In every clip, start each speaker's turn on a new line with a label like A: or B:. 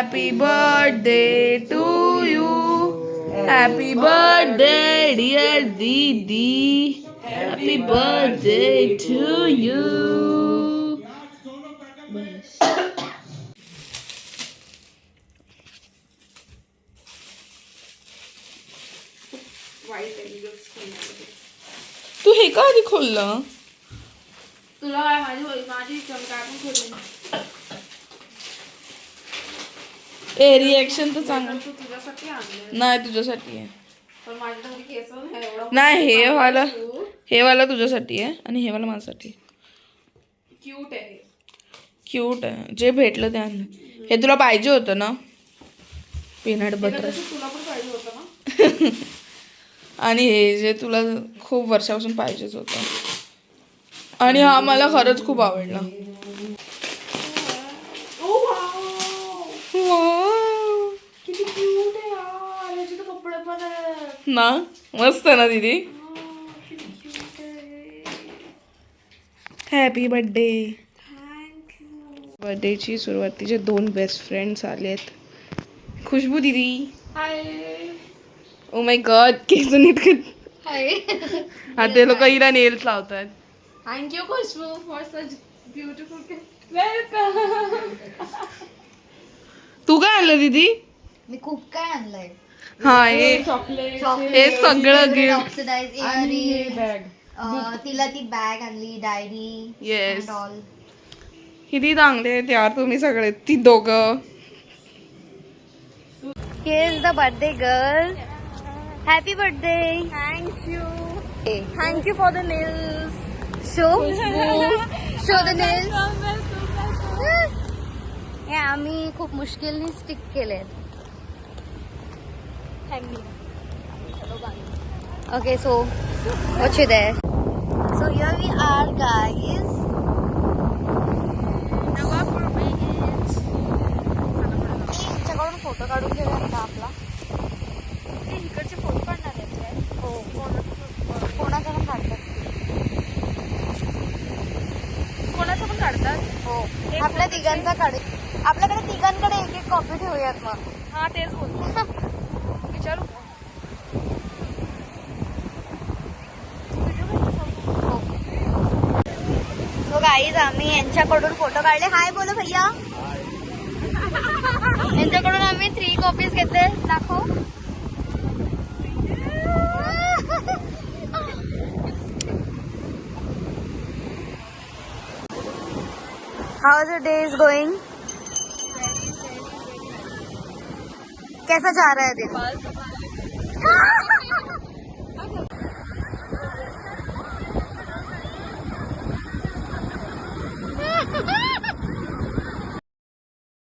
A: Happy birthday to you. Happy birthday, dear Didi. Happy birthday to you. बस. तू हे का आधी खोललं?
B: तुला काय माझी चमका पण खोलली
A: ए रिएक्शन तर चांगलं
B: तू तुझ्यासाठी आणलं
A: नाही तुझ्यासाठी आहे.
B: पण माझ्यासाठी केस नाही एवढं
A: नाही हे वाला तुझ्यासाठी आहे आणि हे वाला माझ्यासाठी.
B: क्यूट आहे
A: क्यूट आहे. जे भेटलं ते आणलं. हे तुला पाहिजे होतं ना पीनट बटर.
B: तुला पण पाहिजे होतं ना.
A: आणि हे जे तुला खूप वर्षापासून पाहिजेच होतं आणि हा मला खरंच खूप आवडला.
B: किती क्यूट आहे यार. याचे तर कपडे पण आहेत
A: ना मस्त आहे ना दीदी.
B: किती क्यूट आहे.
A: Happy birthday.
B: थँक्यू.
A: बर्थडेची सुरुवातीचे 2 बेस्ट फ्रेंड्स आलेत. खुशबू दीदी.
B: हाय.
A: ओ माय गॉड केस नीट कर.
B: हाय.
A: हा ते लोक हिला नेल्स लावतात.
B: Thank you Khushboo for such beautiful welcome.
A: तू काय आणलं दीदी?
C: मी खूप काय आणलंय.
A: हा हे
B: चॉकलेट
A: हे सगळं गिफ्ट.
C: ऑक्सिडाइज तिला ती बॅग आणली डायरी.
A: Yes
C: all.
A: किती चांगले आहेत यार तुम्ही सगळे ती दोघं.
C: Here is the birthday girl. Happy birthday.
B: Thank you.
C: Thank you for the nails. Show. Show the nails. हे आम्ही खूप मुश्किलने स्टिक केले. Okay, so what you there? So here we are, guys. इकडच्याकडून फोटो काढून घेऊया का आपला?
B: इकडचे फोटो काढणार आहेत.
C: हो. कोणाकडून काढतात?
B: कोणाचं पण काढतात.
C: हो. आपल्या तिघांचा काढू. आपल्याकडे तिघांकडे एक एक कॉपी ठेवूयात मग.
B: हा तेच बोलतो. विचारू
C: सो गाईज आम्ही यांच्याकडून फोटो काढले. हाय बोलो भैया. यांच्याकडून आम्ही 3 कॉपीज घेतले. दाखव. How is your day is going? कैसा जा रहा है दिन?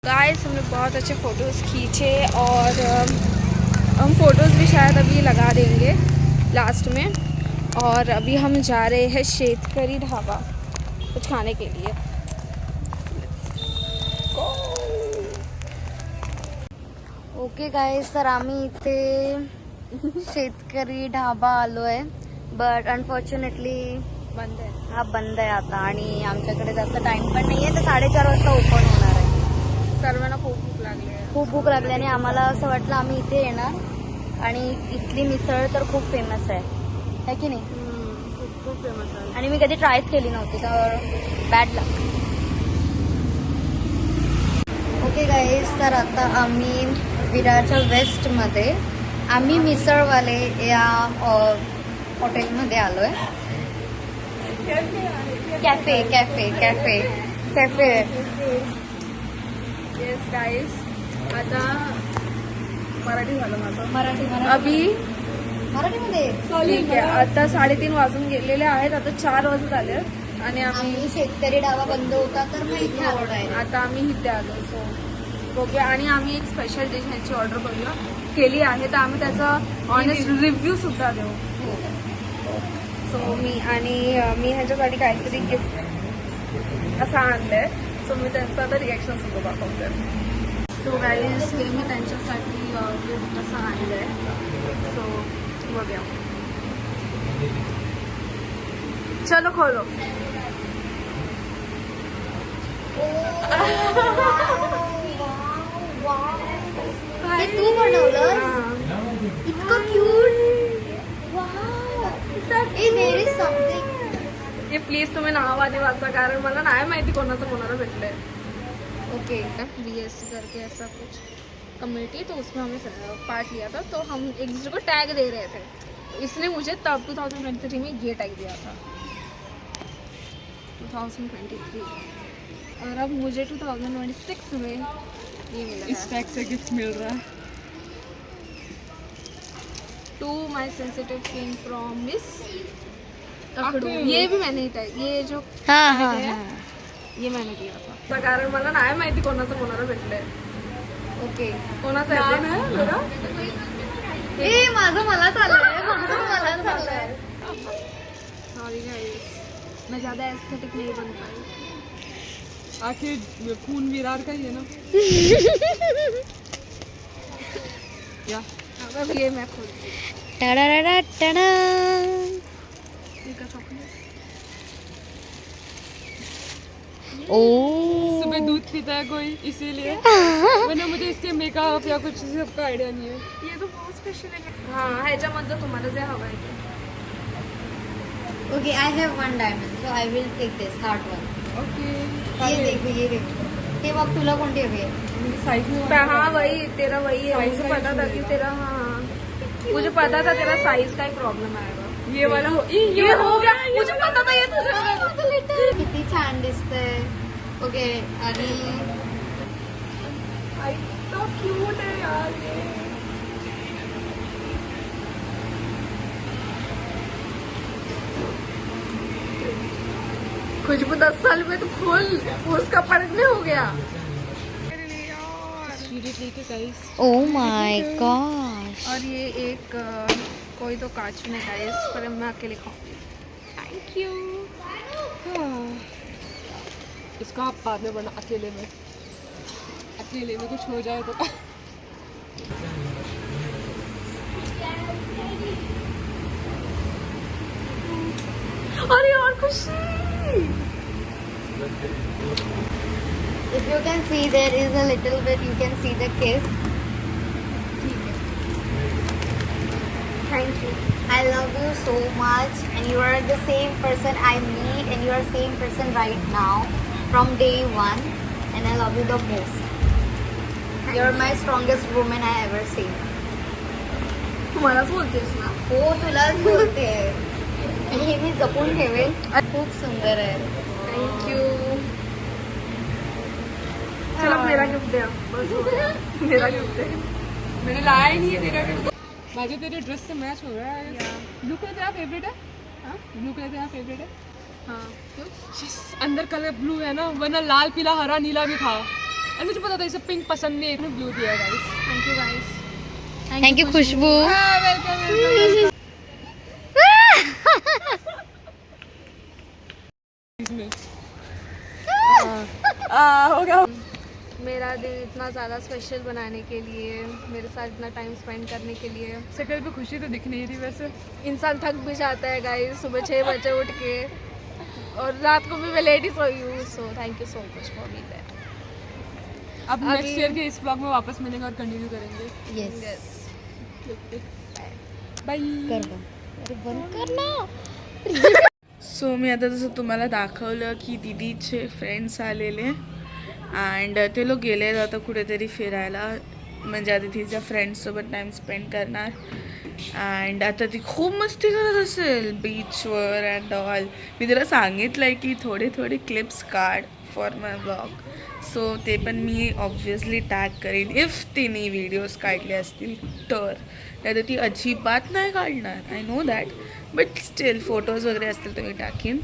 A: गाइस हमने बहुत अच्छे फ़ोटोज़ खींचे और हम फ़ोटोज़ भी शायद अभी लगा देंगे लास्ट में. और अभी हम जा रहे हैं शेतकरी ढाबा कुछ खाने के लिए.
C: ओके गाईज तर आम्ही इथे शेतकरी ढाबा आलोय. बट अनफॉर्च्युनेटली
A: बंद है.
C: हा बंद आहे आता आणि आमच्याकडे जास्त टाइम पण नाहीये. तर 4:30 वाजता ओपन होणार आहे.
A: सर्वांना खूप भूक लागली आहे.
C: खूप भूक लागली आणि आम्हाला असं वाटलं आम्ही इथे येणार आणि इथली मिसळ तर खूप फेमस आहे की नाही?
A: खूप फेमस आहे.
C: आणि मी कधी ट्रायच केली नव्हती तर बॅड लक. ओके गाईज तर आता आम्ही विरारच्या वेस्टमध्ये आम्ही मिसळवाले या हॉटेलमध्ये आलोय. Cafe cafe cafe cafe.
A: Yes guys आता मराठी झालं माझं.
C: मराठी
A: अभी
C: मराठीमध्ये
A: ठीक आहे. आता 3:30 वाजून गेलेले आहेत. आता 4 वाजत आले आणि
C: आम्ही शेतकरी डावा बंद होता तर मग इथे आलो आहे.
A: आता आम्ही इथे आलो. सो बघूया आणि आम्ही एक स्पेशल डिश ह्याची ऑर्डर करूया केली आहे तर आम्ही त्याचा ऑनेस्ट रिव्ह्यू सुद्धा देऊ. सो मी ह्याच्यासाठी काहीतरी गिफ्ट असं आणलंय. सो मी त्यांचं आता रिॲक्शन सुद्धा दाखवते. सो गाईज हे मी त्यांच्यासाठी गिफ्ट असं आणलंय. सो बघूया. चलो खोलो.
C: वाव हे तू बनवलं
A: हां.
C: इतकं क्यूट. There is something.
A: हे प्लीज तुम्ही नाव आधी वाचा, कारण मला नाही माहिती कोणाचं कोणाला भेटलंय.
C: ओके.
A: BSc करके ऐसा कुछ कमेटी, तो उसमें हमने पार्ट लिया था, तो हम एक दूसरे को टैग दे रहे थे. तो इसने मुझे तब 2023 में ये टैग दिया था, 2023, और अब मुझे 2026 में ये मिला
B: इस टैग से गिफ्ट मिल रहा है.
A: To my sensitive skin from miss
B: Akhadu.
A: Akhadu. ये भी मैंने ही टैग, ये जो
C: हाँ
A: tag
C: हाँ
A: है,
C: हाँ.
A: ये मैंने दिया था, कारण मला नाही माहिती कोणाचं कोणाला भेटलंय.
C: ओके.
A: कोणाचं आहे मेरा?
C: ए माझं मला चाललंय, माझं मला चाललंय.
A: सॉरी गाइस, मैं ज़्यादा एस्थेटिक नहीं बन पाई.
B: आखिर खून विरार का ही है ना. या
A: अब ये मैं खुद
C: टडा.
A: इनका chocolate.
C: ओ.
B: सुबह दूध पीता है कोई इसीलिए, वरना मुझे इसके मेकअप या कुछ सबका आइडिया नहीं है.
A: ये तो बहुत स्पेशल है. हाँ, ह्याच्यामध्ये तुम्हाला जे हवं आहे ते.
C: Okay, I have one diamond, so I will take this heart one.
B: Okay.
C: ये देख. ते बघ तुला कोणती हवी आहे?
B: साइज में
A: हाँ वही तेरा वही है.
B: Size
A: मुझे
B: का
A: पता था
B: issue
A: कि
B: है.
A: तेरा, हाँ मुझे पता था तेरा साइज का ही प्रॉब्लेम आएगा.
B: ये वाला हो.
A: ये हो गया, मुझे पता था ये तुझे होगा.
C: किती छान दिसतंय. ओके. आणि
A: तो क्यूट है यार ये. खुशबू 10 साल में तो फुल उसका पर्क में हो गया.
B: Seriously okay guys.
C: Oh my gosh.
A: और ये एक कोई तो कांच में गाइस, पर मैं अकेले खाऊंगी. Thank you.
B: इसका आप बाद में बना अकेले में कुछ हो जाए तो.
A: अरे और खुशी.
C: If you can see, there is a little bit, you can see the kiss.
A: Thank you.
C: I love you so much, and you are the same person I meet, and you are same person right now from day one, and I love you the most. You are my strongest woman I ever seen.
A: तुम्हारा बोलतेस ना.
C: हो, तुलाच बोलते. हे मी जपून ठेवेल. खूप सुंदर आहे.
A: Thank you. चलो मेरा गिफ्ट दे. बस हो गया. मेरा गिफ्ट दे.
B: मैंने लाया ही नहीं है तेरा गिफ्ट. बाजू तेरे ड्रेस से मैच हो रहा है. ब्लू कलर तेरा फेवरेट है? हाँ, ब्लू कलर तेरा फेवरेट है?
A: हाँ क्यों?
B: यस, अंदर कलर ब्लू है ना, वरना लाल पीला हरा नीला भी था. और मुझे पता था इसे पिंक पसंद नहीं है, इसने ब्लू दिया guys.
A: Thank you guys.
C: Thank you Khushboo.
B: Welcome. हो गया.
A: मेरा दिन इतना ज़्यादा स्पेशल बनाने के लिए, मेरे साथ इतना टाइम स्पेंड करने के लिए.
B: शक्ल पे खुशी तो दिख नहीं रही वैसे.
A: इंसान थक भी जाता है गाइस, सुबह 6 बजे उठ के, और रात को भी मैं लेट ही सोई हूँ. So thank you so much for me that.
B: अब नेक्स्ट ईयर के इस ब्लॉग में वापस मिलेंगे और कंटिन्यू करेंगे.
C: येस.
B: बाय.
C: कर बंद. अरे बंद कर ना.
D: सो मी आता जसं तुम्हाला दाखवलं की दीदीचे फ्रेंड्स आलेले अँड ते लोक गेले आता कुठेतरी फिरायला, म्हणजे आधी तिच्या फ्रेंड्ससोबत टाईम स्पेंड करणार. अँड आता ती खूप मस्ती करत असेल बीचवर अँड ऑल. मी तिला सांगितलं आहे की थोडे थोडे क्लिप्स काढ फॉर माय ब्लॉग. सो ते पण मी ऑब्व्हियसली टॅग करीन इफ तिने व्हिडिओज काढले असतील तर. नाही ती अजिबात नाही काढणार, I know that, but still photos वगैरे असतील तर मी टाकीन.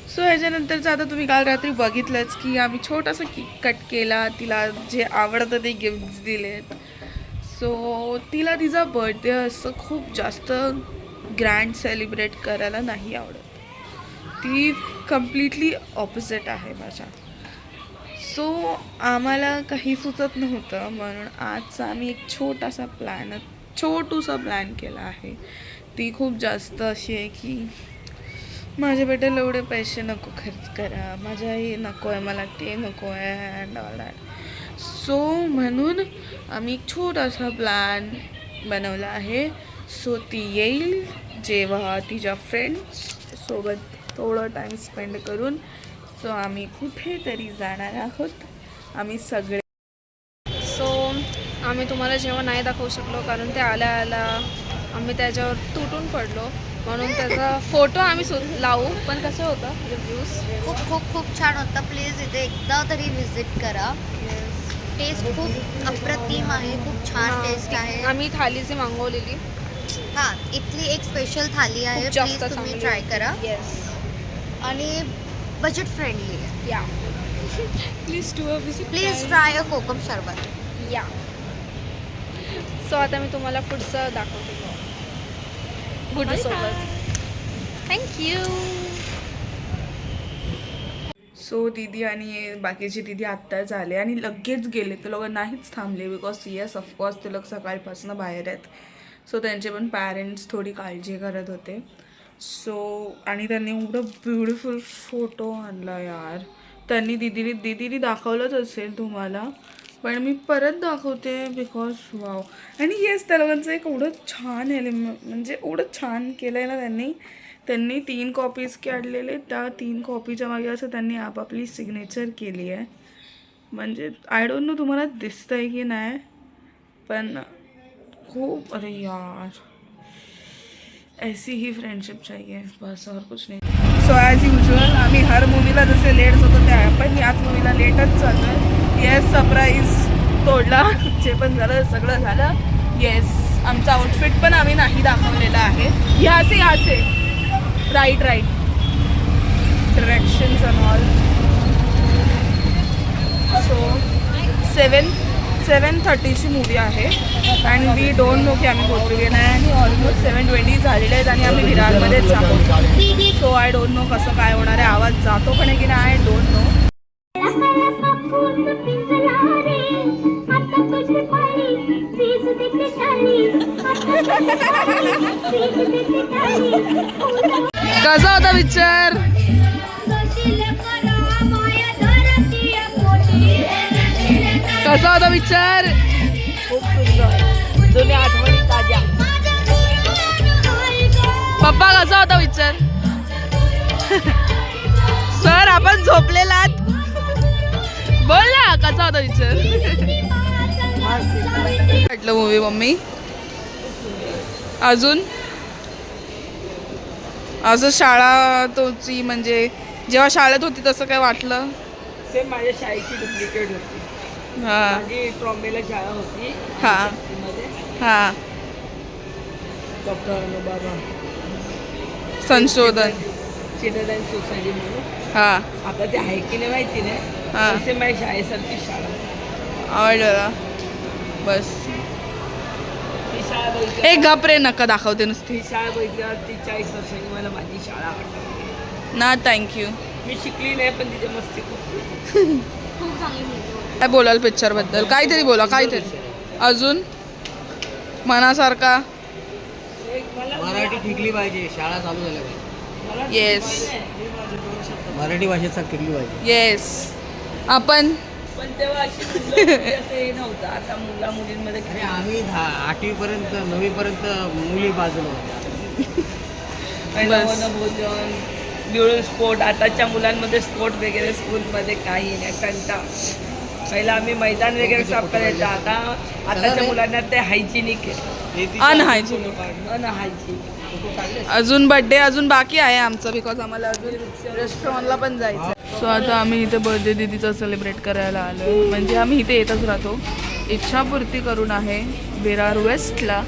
D: सो ह्याच्यानंतरचं आता तुम्ही काल रात्री बघितलंच की आम्ही छोटासा केक कट केला, तिला जे आवडतं ते गिफ्ट्स दिलेत. सो तिला तिचा बर्थडे असं खूप जास्त ग्रँड सेलिब्रेट करायला नाही आवडत. ती कम्प्लिटली ऑपोजिट आहे माझ्या. सो आम्हाला काही सुचत नव्हतं, म्हणून आज आम्ही एक छोटूसा प्लॅन केला आहे. ती खूप जास्त अशी आहे की माझ्या बेटाला एवढे पैसे नको खर्च करा, माझ्या हे नको आहे, मला ते नको आहे अँड ऑल दॅट. सो म्हणून आम्ही एक छोटासा प्लॅन बनवला आहे. सो ती येईल जेव्हा तिच्या फ्रेंड्स सोबत थोडं टाईम स्पेंड करून. सो आम्ही कुठेतरी जाणार आहोत आम्ही सगळे.
A: सो आम्ही तुम्हाला जेव्हा नाही दाखवू शकलो कारण ते आल्या आल्या आम्ही त्याच्यावर तुटून पडलो, म्हणून त्याचा फोटो आम्ही लावू. पण कसं होतं रिव्ह्यूज?
C: खूप खूप खूप छान होतं. प्लीज इथे एकदा तरी व्हिजिट करा. टेस्ट खूप अप्रतिम आहे, खूप छान टेस्ट आहे.
A: आम्ही थाली जी मागवलेली
C: हां, इथली एक स्पेशल थाली आहे,
A: खूप जास्त
C: प्लीज तुम्ही
A: चांगली.
C: ट्राय करा.
A: येस
C: आणि बजेट फ्रेंडली आहे.
A: या
B: please do a visit.
C: Please try a kokum शरबत.
A: या. सो आता मी तुम्हाला पुढचं दाखवते गुड्डूसोबत. थँक्यू.
D: सो दीदी आणि बाकीचे दीदी आत्ताच आले आणि लगेच गेले. ते लोक नाहीच थांबले बिकॉज येस ऑफकोर्स ते लोक सकाळपासून बाहेर आहेत. सो त्यांचे पण पॅरेंट्स थोडी काळजी करत होते. सो आणि त्यांनी एवढं ब्युटिफुल फोटो आणला यार. त्यांनी दीदीने दाखवलंच असेल तुम्हाला, पण मी परत दाखवते बिकॉज वाव. आणि येस त्या लोकांचं एक एवढं छान म्हणजे एवढं छान केलं आहे ना त्यांनी 3 कॉपीज काढलेले. त्या 3 कॉपीच्या मागे असं त्यांनी आपापली सिग्नेचर केली आहे. म्हणजे आय डोंट नो तुम्हाला दिसतंय की नाही, पण खूप अरे यार ऐसी ही फ्रेंडशिप चाहिए बस और कुछ नहीं. सो ॲज युजल आम्ही हर मूवीला जसे लेट होतो त्या पण याच मूवीला लेटच चाललो. येस सरप्राईज तोडला, जे पण झालं सगळं झालं. येस आमचा आउटफिट पण आम्ही नाही दाखवलेला आहे. ह्याचे right directions and all. So 7:30ची मूवी आहे आणि वी डोंट नो की आम्ही पोहोचलो की नाही. आणि ऑलमोस्ट 7:20 झालेले आहेत आणि आम्ही विरारमध्येच आहोत. सो आय डोंट नो कसं काय होणार आहे. आवाज जातो पण आहे की नाही आय डोंट नो. कसा होता पिक्चर? कसा होता पिक्चर? खूप सुंदर, जुन्या आठवणी ताज्या. पप्पा कसा होता पिक्चर? सर आपण झोपलेलात, बोल ना कसा होता पिक्चर? वाटलं मूवी मम्मी? अजून शाळा तुझी म्हणजे जेव्हा शाळेत होती तसं काय वाटलं?
E: सेम माझ्या शाळेची डुप्लिकेट होती.
D: हां
E: माझी ट्रॉम्बेला शाळा होती
D: हां
E: मध्ये,
D: हां.
E: डॉक्टर अनुबाबा
D: संशोधन
E: चिल्ड्रन सोसायटी म्हणून.
D: हां
E: आता ते आहे की नाही माहिती नाही.
D: हां
E: तसे माझ्या शाळेसारखी शाळा.
D: आवडलं बस.
E: ती शाळा
D: ए
E: बघितली,
D: गपरे नका दाखवते नुसती.
E: ती शाळा बघितल्यावर ती 40 वर्षांनी मला माझी शाळा आवडते.
D: ना थँक्यू.
E: मी शिकली नाही पण तिथे मस्ती खूप.
C: खूप चांगली मूवी होती.
D: काय बोलाल पिक्चरबद्दल? काहीतरी बोला, काहीतरी अजून मनासारखा.
F: मराठी शिकली पाहिजे, शाळा चालू झाल्या पाहिजे.
D: येस
F: मराठी भाषेत शिकली पाहिजे.
D: येस. आपण
E: पण तेव्हा अशी मुलं मुली असं हे नव्हतं. आता मुला मुलींमध्ये
F: अरे आम्ही 8वी पर्यंत 9वी पर्यंत मुली बाजूला होत्या.
E: पहिलं भोजन मिळून स्पोर्ट. आताच्या मुलांमध्ये स्पोर्ट वगैरे स्कूलमध्ये काही नाही. कंटा पहिला आम्ही मैदान वगैरे साफ करायचं. आताच्या मुलांना ते हायजिनिक आहे, अनहायजिनिक.
D: अजून बर्थडे अजून बाकी आहे आमचं बिकॉज आम्हाला अजून रेस्टॉरंटला पण जायचं. सो आता आम्ही इथे बर्थडे दीदीचा सेलिब्रेट करायला आलो. म्हणजे आम्ही इथे येतच राहतो. इच्छापूर्ती करून आहे विरार वेस्टला.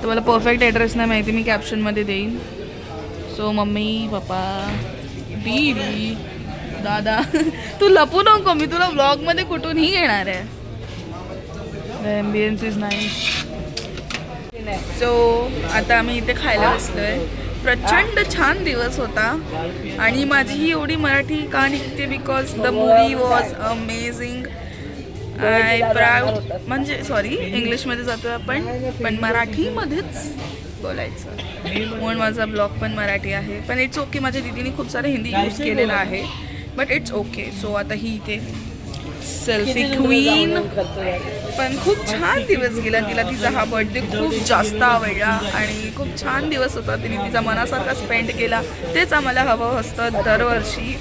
D: तर मला परफेक्ट ॲड्रेस नाही माहिती, मी कॅप्शनमध्ये देईन. सो मम्मी पप्पा दीदी दादा तू लपू नको, मी तुला ब्लॉगमध्ये कुठूनही घेणार आहे. The ambience is nice. So आता आम्ही इथे खायला बसलोय. प्रचंड छान दिवस होता आणि माझी ही एवढी मराठी का निघते because the movie was amazing. I proud म्हणजे सॉरी इंग्लिशमध्ये जातो आपण पण मराठीमध्येच बोलायचं म्हणून माझा ब्लॉग पण मराठी आहे. पण इट्स ओके. माझ्या दीदीने खूप सारं हिंदी यूज केलेलं आहे बट इट्स ओके. सो आता ही इथे सेल्फी क्वीन. पण खूप छान दिवस गेला तिला. तिचा हा बर्थडे खूप जास्त आवडला आणि खूप छान दिवस होता. तिने तिचा मनासारखा स्पेंड केला. तेच आम्हाला हवं असतं दरवर्षी.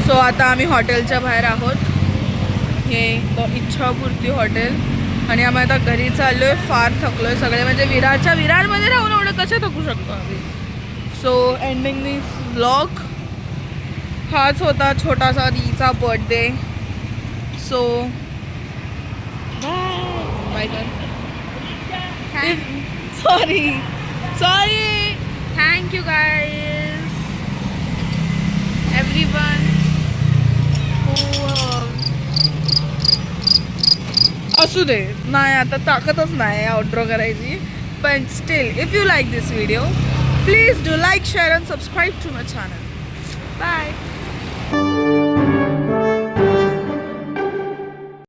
D: सो आता आम्ही हॉटेलच्या बाहेर आहोत. हे इच्छापूर्ती हॉटेल आणि आम्ही आता घरी चाललो आहे. फार थकलो आहे सगळे. म्हणजे विरारमध्ये राहून एवढं कसे थकू शकतो आम्ही. So ending this vlog. हाच होता छोटासा दीचा बर्थडे. सो बाय कर. Sorry thank you guys everyone. असू दे. नाही आता ताकदच नाही आउटरो करायची. पण still if you like this video please do like share and subscribe to my channel. Bye.